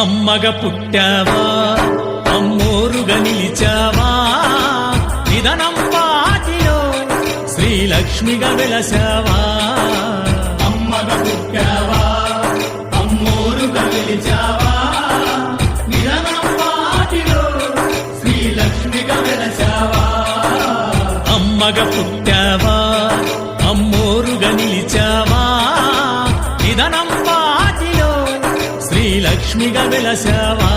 అమ్మగా పుట్టావా అమ్మోరుగా నిలిచావా నిదనం పాటిలో శ్రీలక్ష్మిగా వెలసావా అమ్మగా పుట్టావా అమ్మోరుగా నిలిచావా నిదనం పాటిలో శ్రీలక్ష్మిగా వెలసావా అమ్మగా పుట్టావా అమ్మోరుగా నిలిచావా నిదనం పాటిలో శ్రీలక్ష్మిగా వెలసావా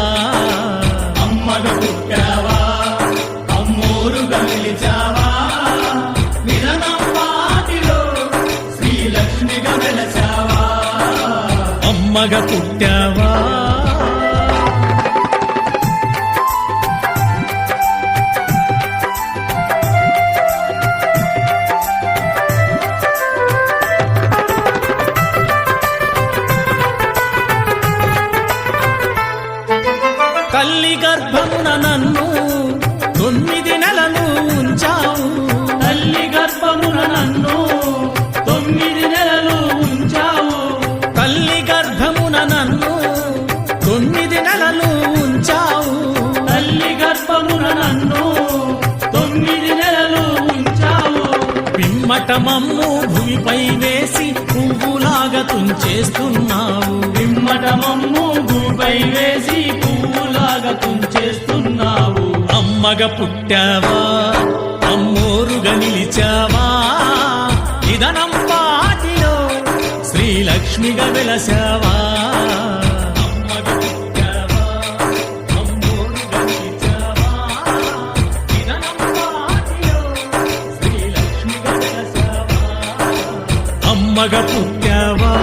అమ్మగా పుట్టావా అమ్మోరుగా నిలిచావా నిదనం పాటిలో శ్రీలక్ష్మిగా వెలసావా అమ్మగా పుట్టావా తల్లి గర్భమున నన్ను 9 నెలలు ఉంచావు తల్లి గర్భమున నన్ను 9 నెలలు ఉంచావు తల్లి గర్భమున నన్ను 9 నెలలు ఉంచావు తల్లి గర్భమున నన్ను 9 నెలలు ఉంచావు పిమ్మట మమ్ము భూమిపై వేసి పువ్వులాగా తుంచేస్తున్నావు పిమ్మట మమ్ము భూమిపై వేసి పువ్వులాగా తుంచేస్తున్నావు అమ్మగా పుట్టావా అమ్మోరుగా నిలిచావా నిదనం పాటిలో శ్రీలక్ష్మిగా వెలసావా అమ్మగా పుట్టావా అమ్మోరుగా నిలిచావా నిదనం పాటిలో శ్రీలక్ష్మిగా వెలసావా అమ్మగా పుట్టావా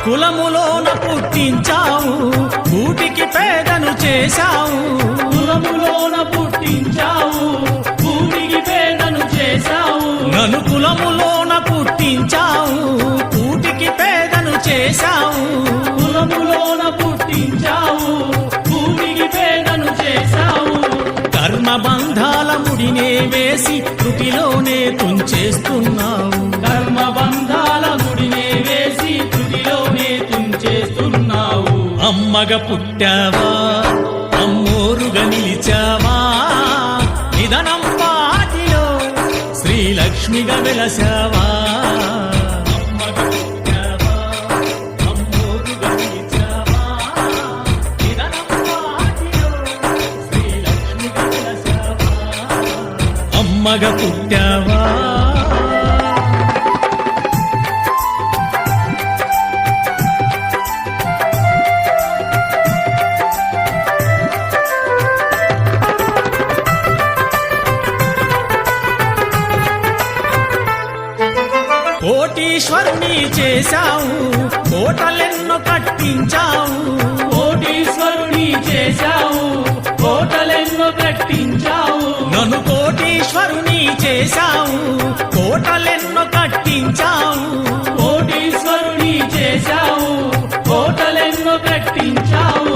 కులములోన పుట్టించావు కూటికి పేదను చేశావు కులములోన పుట్టించావు కూటికి పేదను చేశావు నన్ను కులములోన పుట్టించావు కూటికి పేదను చేశావు కులములోన పుట్టించావు కూటికి పేదను చేశావు కర్మబంధాల ముడినే వేసి త్రుటిలోనే తుంచేస్తున్నావు కర్మబంధాల ముడినే వేసి తుడిలోనే తుంచేస్తున్నావు అమ్మగా పుట్టావా అమ్మోరుగా నిలిచావా నిదనం పాటిలో శ్రీలక్ష్మిగా వెలసావా అమ్మగా పుట్టావా అమ్మోరుగా నిలిచావా నిదనం పాటిలో శ్రీలక్ష్మిగా వెలసావా అమ్మగా పుట్టావా కోటీశ్వరుని చేశావు కోటలెన్నో కట్టించావు కోటీశ్వరుని చేశావు కోటలెన్నో కట్టించావు నన్ను కోటీశ్వరుని చేశావు కోటలెన్నో కట్టించావు కోటీశ్వరుని చేశావు కోటలెన్నో కట్టించావు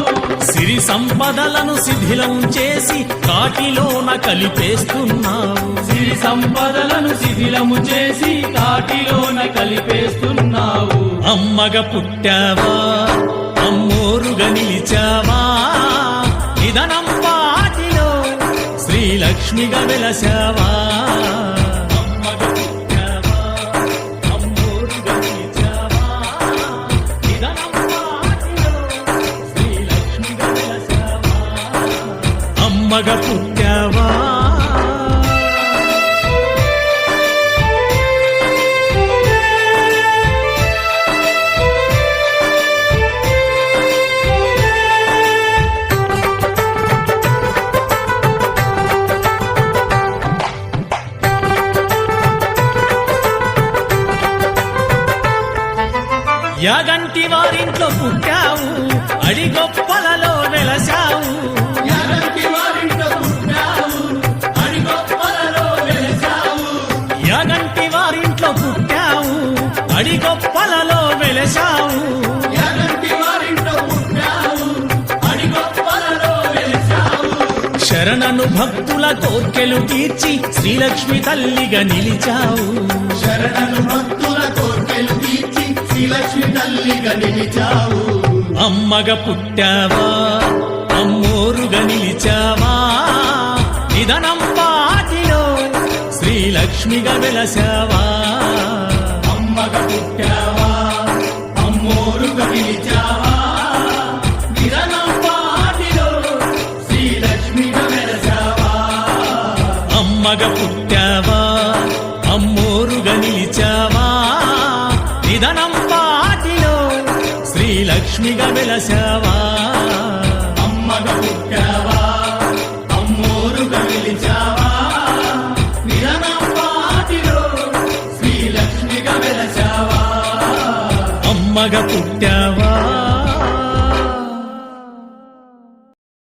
సిరి సంపదలను శిథిలం చేసి కాటిలోన కలిపేస్తున్నావు సిరి సంపదలను శిథిలము చేసి కాటిలోన కలిపేస్తున్నావు అమ్మగా పుట్టావా అమ్మోరుగా నిలిచావా నిదనం పాటిలో శ్రీలక్ష్మిగా వెలసావా అమ్మగా పుట్టావా అమ్మోరుగా నిలిచావా నిదనం పాటిలో శ్రీలక్ష్మిగా వెలసావా అమ్మగా పుట్టావా యాగంటి వారింట్లో పుట్టావు అడిగొప్పలలో వెలసావు యాగంటి వారింట్లో పుట్టావు అడిగొప్పలలో వెలసావు యాగంటి వారింట్లో శరణను భక్తుల కోర్కెలు తీర్చి శ్రీలక్ష్మి తల్లిగా నిలిచావు శరణను భక్తుల కోర్కెలు తీర్చి శ్రీలక్ష్మి తల్లిగా నిలిచావు అమ్మగా పుట్టావా అమ్మోరుగా నిలిచావా నిదనం పాటిలో శ్రీలక్ష్మిగా వెలసావా అమ్మగా పుట్టావా అమ్మోరుగా నిలిచావా నిరనం పాటిలో శ్రీలక్ష్మిగా వెలసావా అమ్మగా పుట్టావా అమ్మోరుగా నిలిచావా నిదనం పాటిలో శ్రీలక్ష్మిగా వెలసావా అమ్మగా పుట్టావా అమ్మోరుగా నిలిచావా నిరనం పాటిలో శ్రీలక్ష్మిగా వెలసావా అమ్మగా పుట్టావా